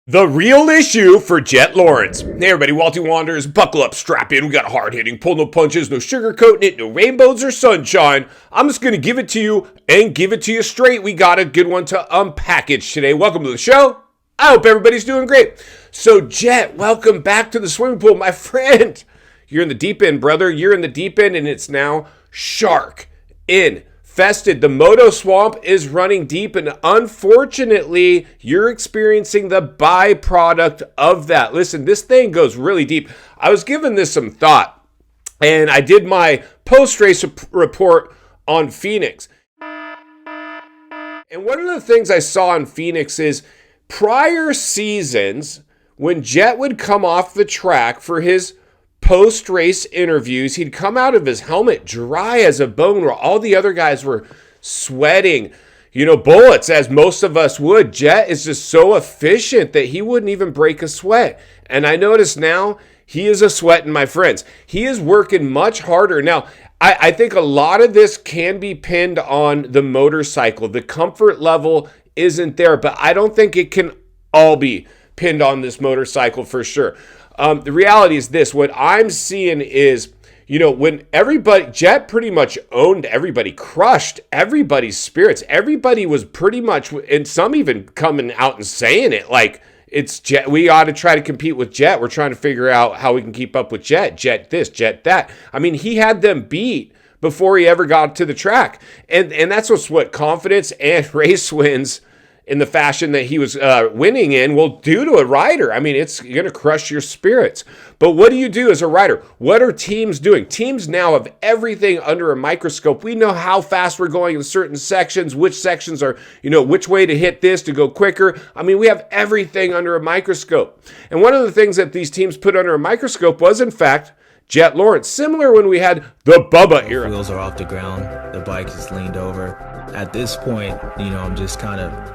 The real issue for Jett Lawrence. Hey everybody, Walty Wanderers, buckle up, strap in. We got a hard hitting, pull no punches, no sugarcoating it, no rainbows or sunshine. I'm just going to give it to you and give it to you straight. We got a good one to unpackage today. Welcome to the show. I hope everybody's doing great. So Jett, welcome back to the swimming pool, my friend. You're in the deep end, brother. You're in the deep end, and it's now shark infested. The Moto swamp is running deep, and unfortunately, you're experiencing the byproduct of that. Listen, this thing goes really deep. I was giving this some thought, and I did my post-race report on Phoenix. And one of the things I saw in Phoenix is prior seasons, when Jett would come off the track for his post-race interviews, he'd come out of his helmet dry as a bone, where all the other guys were sweating, bullets, as most of us would. Jett is just so efficient that he wouldn't even break a sweat. And I notice now he is a sweating, my friends. He is working much harder. Now, I think a lot of this can be pinned on the motorcycle. The comfort level isn't there, but I don't think it can all be pinned on this motorcycle for sure. The reality is this: what I'm seeing is, when Jett pretty much owned everybody, crushed everybody's spirits. Everybody was pretty much, and some even coming out and saying it, like, it's Jett. We ought to try to compete with Jett. We're trying to figure out how we can keep up with Jett. Jett this, Jett that. I mean, he had them beat before he ever got to the track. And that's what confidence and race wins in the fashion that he was winning in will do to a rider. I mean, it's going to crush your spirits. But what do you do as a rider? What are teams doing? Teams now have everything under a microscope. We know how fast we're going in certain sections, which sections are, which way to hit this to go quicker. I mean, we have everything under a microscope. And one of the things that these teams put under a microscope was, in fact, Jett Lawrence. Similar when we had the Bubba era. Wheels are off the ground. The bike is leaned over. At this point, I'm just kind of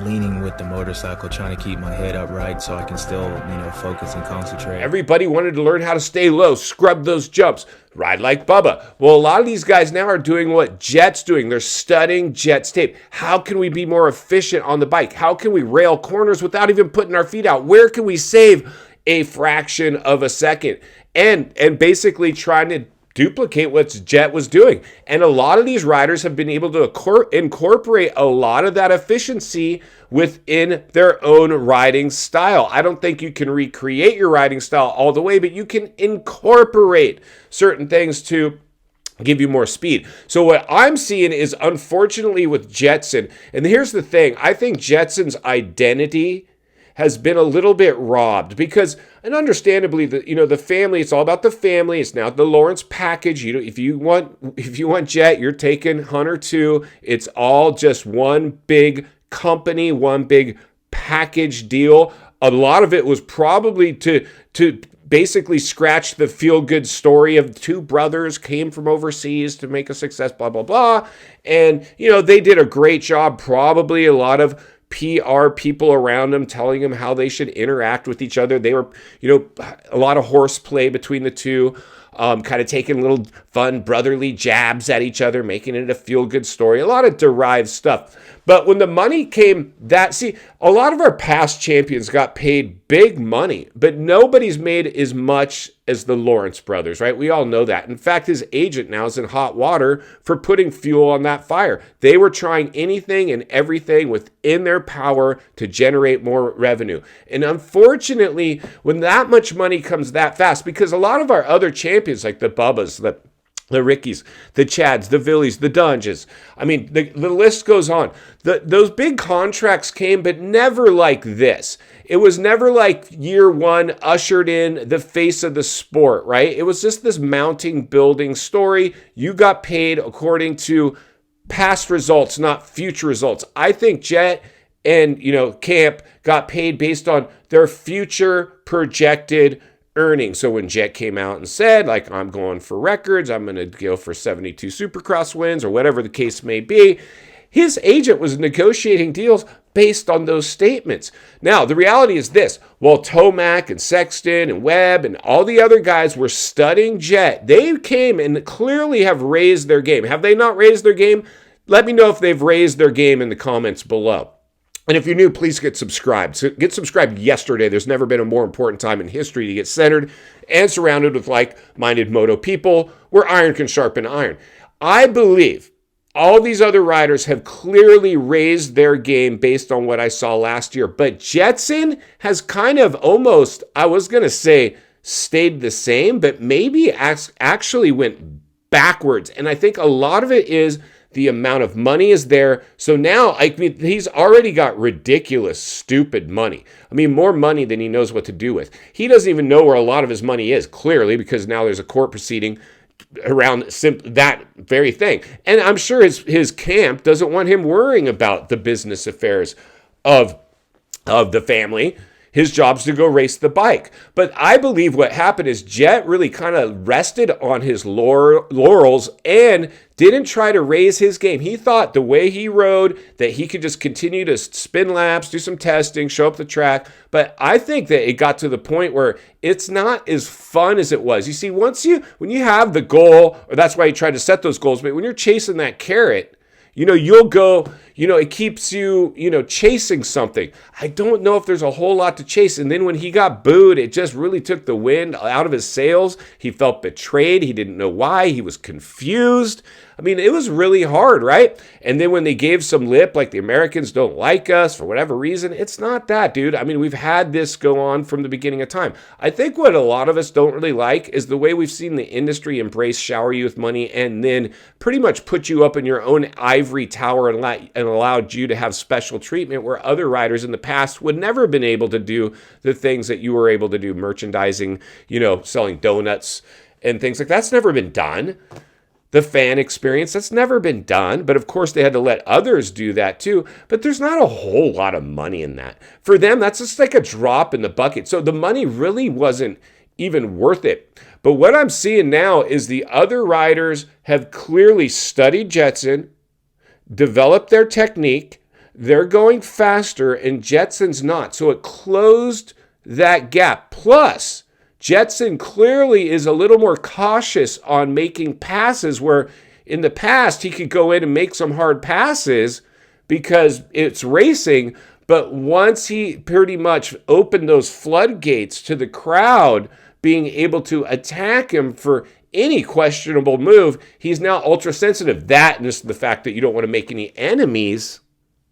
leaning with the motorcycle, trying to keep my head upright so I can still, focus and concentrate. Everybody wanted to learn how to stay low, scrub those jumps, ride like Bubba. Well, a lot of these guys now are doing what Jett's doing. They're studying Jett's tape. How can we be more efficient on the bike? How can we rail corners without even putting our feet out? Where can we save a fraction of a second? And basically trying to duplicate what Jett was doing. And a lot of these riders have been able to incorporate a lot of that efficiency within their own riding style. I don't think you can recreate your riding style all the way, but you can incorporate certain things to give you more speed. So what I'm seeing is, unfortunately, with Jetson, and here's the thing, I think Jetson's identity has been a little bit robbed because, and understandably, the family, it's all about the family. It's now the Lawrence package. If you want Jett, you're taking Hunter too. It's all just one big company, one big package deal. A lot of it was probably to basically scratch the feel-good story of two brothers came from overseas to make a success, blah, blah, blah. And, they did a great job, probably a lot of PR people around them telling them how they should interact with each other. They were, a lot of horseplay between the two, kind of taking little fun brotherly jabs at each other, making it a feel-good story, a lot of derived stuff. But when the money came, a lot of our past champions got paid big money, but nobody's made as much as the Lawrence brothers, right? We all know that. In fact, his agent now is in hot water for putting fuel on that fire. They were trying anything and everything within their power to generate more revenue. And unfortunately, when that much money comes that fast, because a lot of our other champions, like the Bubbas, the Rickies, the Chads, the Villies, the Dunges. I mean, the list goes on. Those big contracts came, but never like this. It was never like year one ushered in the face of the sport, right? It was just this mounting, building story. You got paid according to past results, not future results. I think Jett and, Camp got paid based on their future projected earnings. So when Jett came out and said, like, I'm going for records, I'm going to go for 72 Supercross wins or whatever the case may be, his agent was negotiating deals based on those statements. Now, the reality is this. While Tomac and Sexton and Webb and all the other guys were studying Jett, they came and clearly have raised their game. Have they not raised their game? Let me know if they've raised their game in the comments below. And if you're new, please get subscribed. So get subscribed yesterday. There's never been a more important time in history to get centered and surrounded with like-minded moto people where iron can sharpen iron. I believe all these other riders have clearly raised their game based on what I saw last year. But Jetson has kind of almost, I was going to say, stayed the same, but maybe actually went backwards. And I think a lot of it is the amount of money is there. So now, I mean, he's already got ridiculous, stupid money. I mean, more money than he knows what to do with. He doesn't even know where a lot of his money is, clearly, because now there's a court proceeding around that very thing. And I'm sure his camp doesn't want him worrying about the business affairs of the family. His job's to go race the bike. But I believe what happened is Jett really kind of rested on his laurels and didn't try to raise his game. He thought the way he rode that he could just continue to spin laps, do some testing, show up the track. But I think that it got to the point where it's not as fun as it was. You see, when you have the goal, or that's why you try to set those goals, but when you're chasing that carrot, you'll go, it keeps you, chasing something. I don't know if there's a whole lot to chase. And then when he got booed, it just really took the wind out of his sails. He felt betrayed. He didn't know why. He was confused. I mean, it was really hard, right? And then when they gave some lip, like the Americans don't like us for whatever reason, it's not that, dude. I mean, we've had this go on from the beginning of time. I think what a lot of us don't really like is the way we've seen the industry embrace shower you with money and then pretty much put you up in your own ivory tower and allowed you to have special treatment where other riders in the past would never have been able to do the things that you were able to do, merchandising, selling donuts and things like that's never been done. The fan experience, that's never been done. But of course, they had to let others do that too. But there's not a whole lot of money in that. For them, that's just like a drop in the bucket. So the money really wasn't even worth it. But what I'm seeing now is the other riders have clearly studied Jetson, developed their technique. They're going faster and Jetson's not. So it closed that gap. Plus, Jetson clearly is a little more cautious on making passes where in the past he could go in and make some hard passes because it's racing. But once he pretty much opened those floodgates to the crowd being able to attack him for any questionable move, he's now ultra sensitive. That and just the fact that you don't want to make any enemies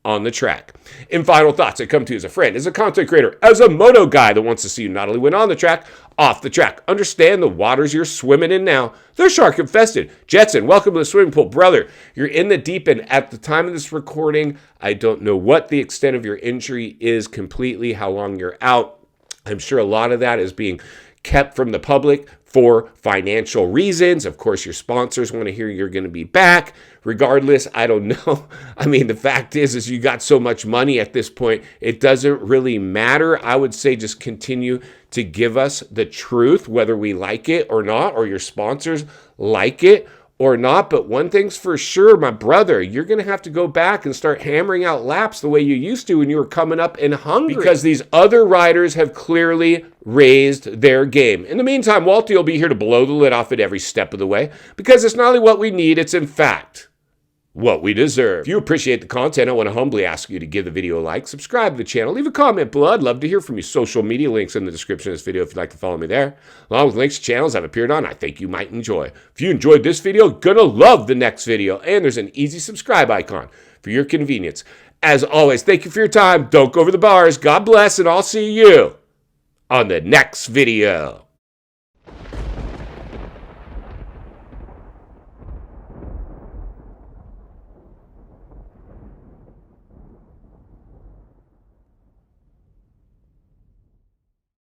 on the track. In final thoughts, I come to you as a friend, as a content creator, as a moto guy that wants to see you not only win on the track, off the track. Understand the waters you're swimming in now. They're shark infested. Jetson, welcome to the swimming pool. Brother, you're in the deep end. At the time of this recording, I don't know what the extent of your injury is completely, how long you're out. I'm sure a lot of that is being kept from the public for financial reasons. Of course, your sponsors want to hear you're going to be back. Regardless, I don't know. I mean, the fact is you got so much money at this point, it doesn't really matter. I would say just continue to give us the truth, whether we like it or not, or your sponsors like it or not. But one thing's for sure, my brother, you're going to have to go back and start hammering out laps the way you used to when you were coming up and hungry. Because these other riders have clearly raised their game. In the meantime, Walty will be here to blow the lid off it every step of the way. Because it's not only what we need, it's in fact what we deserve. If you appreciate the content, I want to humbly ask you to give the video a like, subscribe to the channel, leave a comment below. I'd love to hear from you. Social media links in the description of this video if you'd like to follow me there, along with links to channels I've appeared on I think you might enjoy. If you enjoyed this video, you're gonna love the next video, and there's an easy subscribe icon for your convenience. As always, thank you for your time. Don't go over the bars. God bless, and I'll see you on the next video.